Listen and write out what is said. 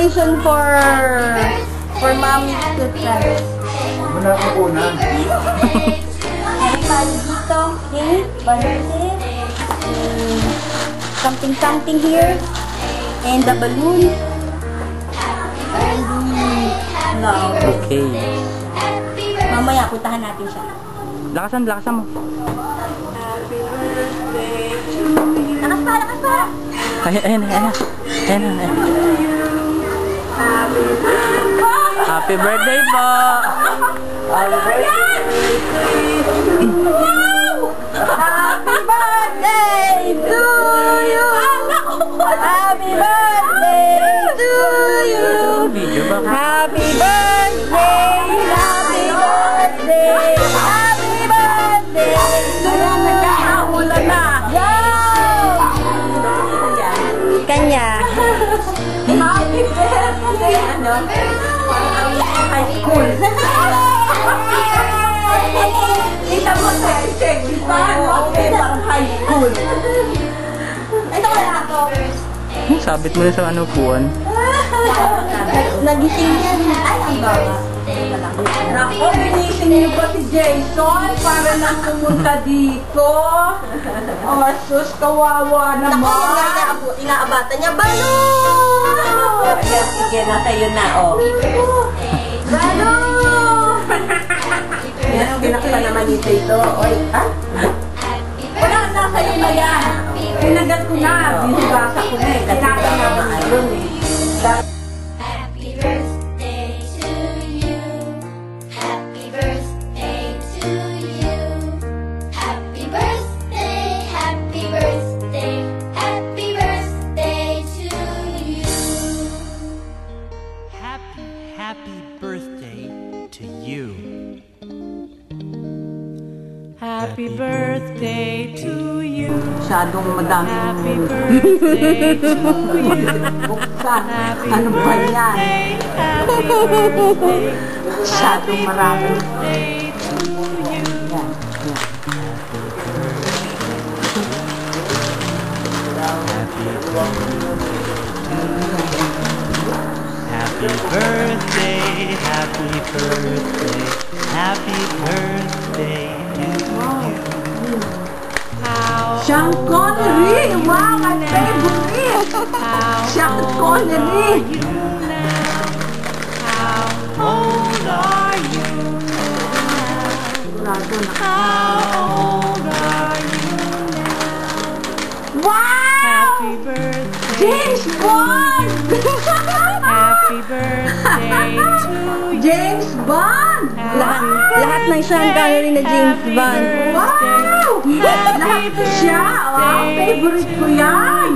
decoration for mommy to try. Wala ko po na. May palo dito. Okay, balloon. Something here. And the balloon. And the love. Okay. Mamaya, puntahan natin siya. Lakasan mo. Lakas pa! Ayan. Happy birthday po! Happy birthday to you! Happy birthday to you! Video ba? Happy birthday! Happy birthday! Happy birthday! Kaya nagkakahulan na! Kanya! Happy birthday! Ano? High school! Kita mo sa check, di ba? Parang high school. Ito kaya ako. Sabit mo na sa upuan. Nagising yan. Ay, ang bawa. Nako, ginising niyo ba si Jason para lang pumunta dito? Oh, sus, kawawa naman. Naku, inaabata niya. Balloon! Ayan, sige, nasa yun na, oh. Balloon! Yan, ginakta naman ito. Oy, ha? Wala, nasa yun na yan. Pinagat ko na, binibasa ko na eh. Kinata naman yun eh. Happy birthday to you. Happy birthday to you. Happy birthday, happy birthday, happy birthday to you. Happy birthday to you. Happy birthday to you. Masyadong madami Happy birthday to you. buksan. Happy Ano ba yan? birthday, happy birthday, Masyadong marami. birthday to you. Happy birthday, happy birthday, happy birthday to you. Sean Connery! Wow, my favorite! Sean Connery! How old are you now? Sigurado na. How old are you now? Wow! Happy birthday. James Bond! Happy birthday to you. James Bond! Lahat ng Sean Connery na James Bond. Wow! Lahat siya! Wow, favorite ko yan!